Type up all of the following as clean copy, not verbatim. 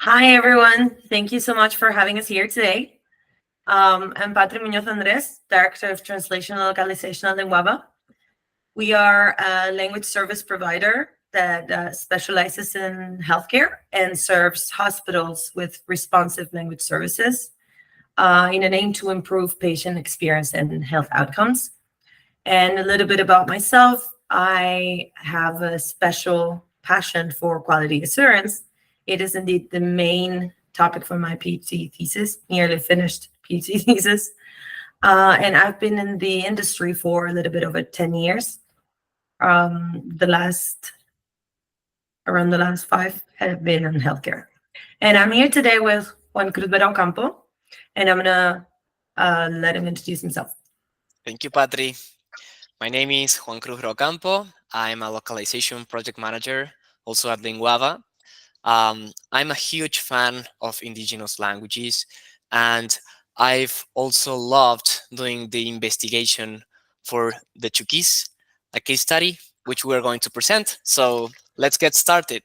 Hi, everyone. Thank you so much for having us here today. I'm Patry Muñoz Andrés, Director of Translation and Localization at Linguava. We are a language service provider that specializes in healthcare and serves hospitals with responsive language services in an aim to improve patient experience and health outcomes. And a little bit about myself, I have a special passion for quality assurance. It is indeed the main topic for my PhD thesis, nearly finished PhD thesis. And I've been in the industry for a little bit over 10 years. Around the last 5 have been in healthcare. And I'm here today with Juan Cruz Vera Ocampo, and I'm gonna let him introduce himself. Thank you, Patry. My name is Juan Cruz Vera Ocampo. I'm a localization project manager, also at Linguava. I'm a huge fan of indigenous languages, and I've also loved doing the investigation for the Chuukese, a case study, which we're going to present. So let's get started.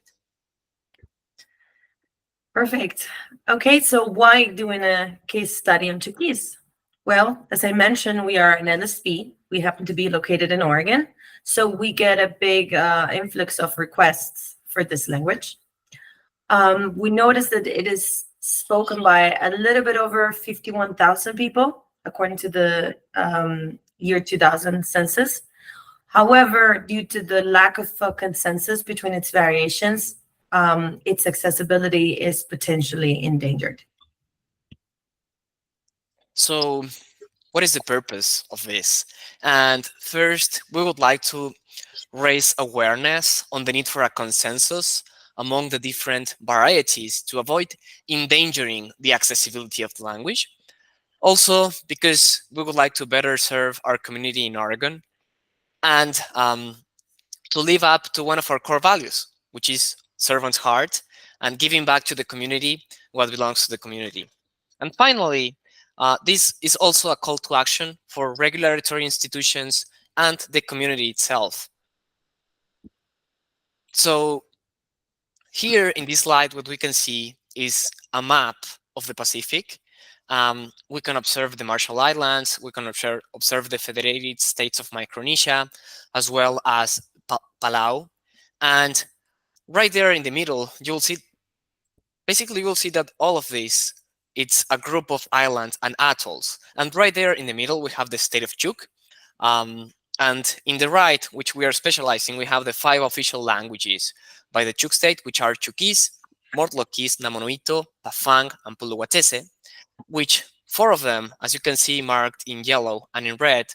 Perfect. Okay, so why doing a case study on Chuukese? Well, as I mentioned, we are an LSP. We happen to be located in Oregon, so we get a big influx of requests for this language. We noticed that it is spoken by a little bit over 51,000 people, according to the year 2000 census. However, due to the lack of consensus between its variations, its accessibility is potentially endangered. So what is the purpose of this? And first, we would like to raise awareness on the need for a consensus among the different varieties to avoid endangering the accessibility of the language. Also, because we would like to better serve our community in Oregon and to live up to one of our core values, which is servant's heart and giving back to the community what belongs to the community. And finally, this is also a call to action for regulatory institutions and the community itself. So here in this slide, what we can see is a map of the Pacific. We can observe the Marshall Islands, we can observe the Federated States of Micronesia, as well as Palau. And right there in the middle, you'll see, basically you'll see that all of this, it's a group of islands and atolls. And right there in the middle, we have the state of Chuuk. And in the right, which we are specializing, we have the 5 official languages by the Chuuk state, which are Chuukese, Mortlokese, Namonoito, Pafang, and Puluwatese, which 4 of them, as you can see marked in yellow and in red,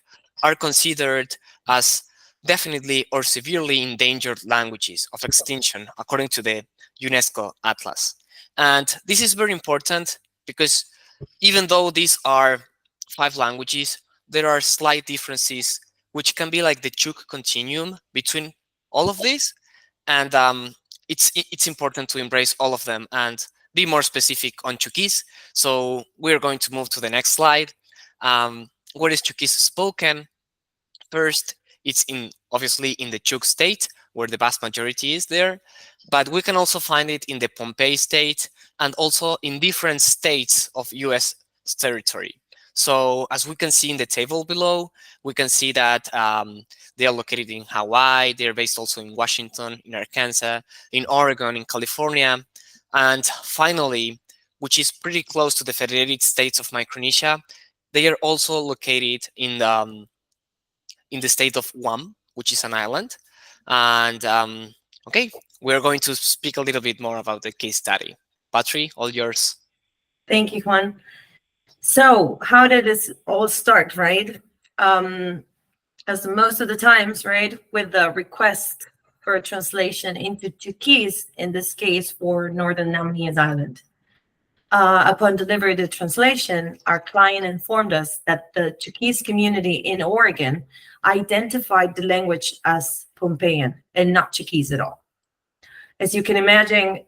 are considered as definitely or severely endangered languages of extinction, according to the UNESCO Atlas. And this is very important because even though these are 5 languages, there are slight differences which can be like the Chuuk continuum between all of these. And it's important to embrace all of them and be more specific on Chuukese. So we're going to move to the next slide. What is Chuukese spoken? First, it's obviously in the Chuuk state, where the vast majority is there. But we can also find it in the Pohnpei state and also in different states of US territory. So as we can see in the table below, we can see that they are located in Hawaii. They're based also in Washington, in Arkansas, in Oregon, in California. And finally, which is pretty close to the Federated States of Micronesia, they are also located in the state of Guam, which is an island. And okay, we're going to speak a little bit more about the case study. Patry, all yours. Thank you, Juan. So how did this all start, right? As most of the times, right, with the request for a translation into Chuukese, in this case for Northern Namibia Island. Upon delivery of the translation, our client informed us that the Chuukese community in Oregon identified the language as Pohnpeian and not Chuukese at all. As you can imagine,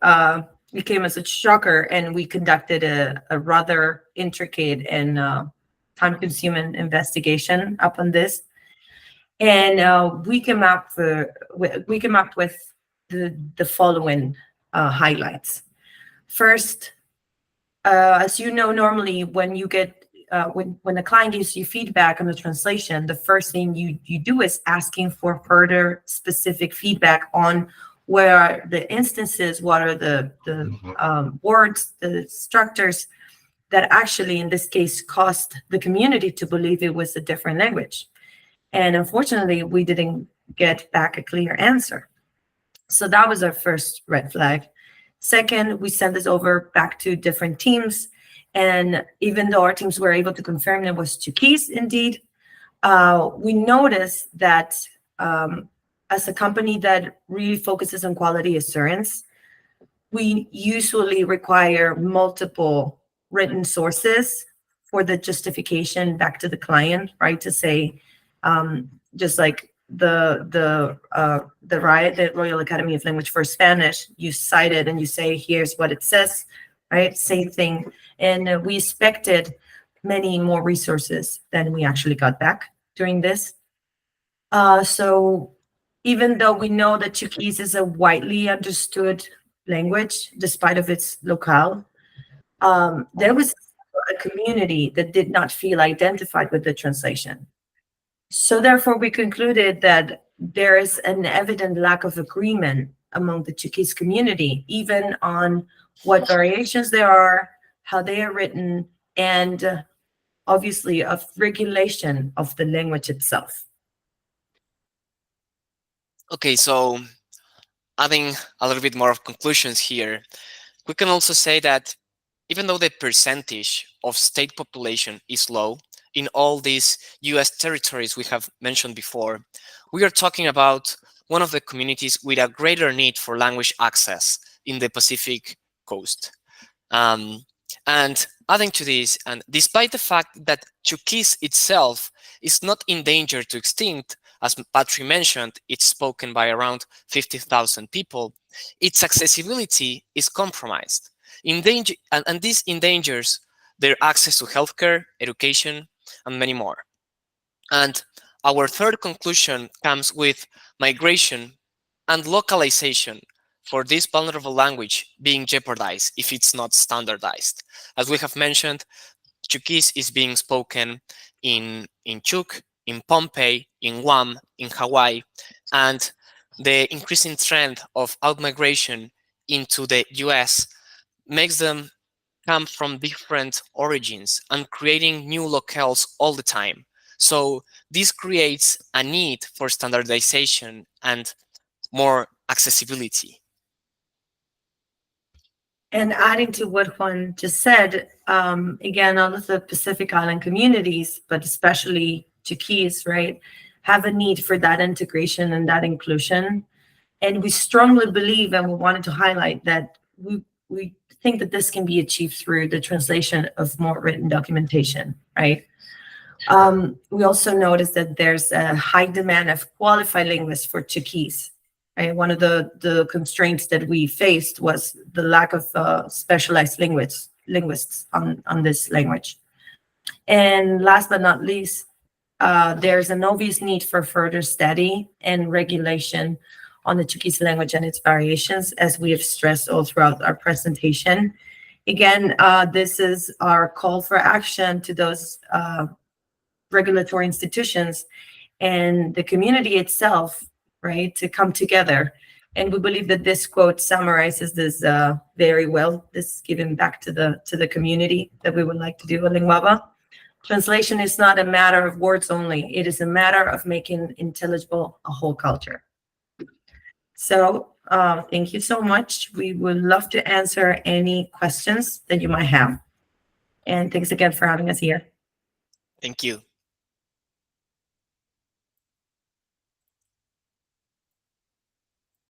it came as a shocker, and we conducted a rather intricate and time-consuming investigation upon this. And we came up with the following highlights. First, as you know, normally when you get when a client gives you feedback on the translation, the first thing you do is asking for further specific feedback on where are the instances, what are the words, the structures that actually, in this case, caused the community to believe it was a different language. And unfortunately, we didn't get back a clear answer. So that was our first red flag. Second, we sent this over back to different teams. And even though our teams were able to confirm it was Chuukese indeed, we noticed that as a company that really focuses on quality assurance, we usually require multiple written sources for the justification back to the client, right? To say, just like the RIAT, the Royal Academy of Language for Spanish, you cite it and you say, here's what it says, right? Same thing. And we expected many more resources than we actually got back during this. So even though we know that Chuukese is a widely understood language, despite of its locale, there was a community that did not feel identified with the translation. So therefore, we concluded that there is an evident lack of agreement among the Chuukese community, even on what variations there are, how they are written, and obviously of regulation of the language itself. Okay, so adding a little bit more of conclusions here, we can also say that even though the percentage of state population is low in all these US territories we have mentioned before, we are talking about one of the communities with a greater need for language access in the Pacific coast. And adding to this, and despite the fact that Chuukese itself is not endangered to extinct, as Patry mentioned, it's spoken by around 50,000 people, its accessibility is compromised. And this endangers their access to healthcare, education, and many more. And our third conclusion comes with migration and localization for this vulnerable language being jeopardized if it's not standardized. As we have mentioned, Chuukese is being spoken in Chuuk, in Pohnpei, in Guam, in Hawaii, and the increasing trend of outmigration into the US makes them come from different origins and creating new locales all the time. So this creates a need for standardization and more accessibility. And adding to what Juan just said, again, all of the Pacific Island communities, but especially Chuukese, right, have a need for that integration and that inclusion. And we strongly believe, and we wanted to highlight that we think that this can be achieved through the translation of more written documentation, right? We also noticed that there's a high demand of qualified linguists for Chuukese. Right? One of the constraints that we faced was the lack of specialized linguists on this language. And last but not least, there's an obvious need for further study and regulation on the Chuukese language and its variations, as we have stressed all throughout our presentation. Again, this is our call for action to those regulatory institutions and the community itself, right, to come together. And we believe that this quote summarizes this very well. This is given back to the community that we would like to do in Linguava. Translation is not a matter of words only. It is a matter of making intelligible a whole culture. So thank you so much. We would love to answer any questions that you might have. And thanks again for having us here. Thank you.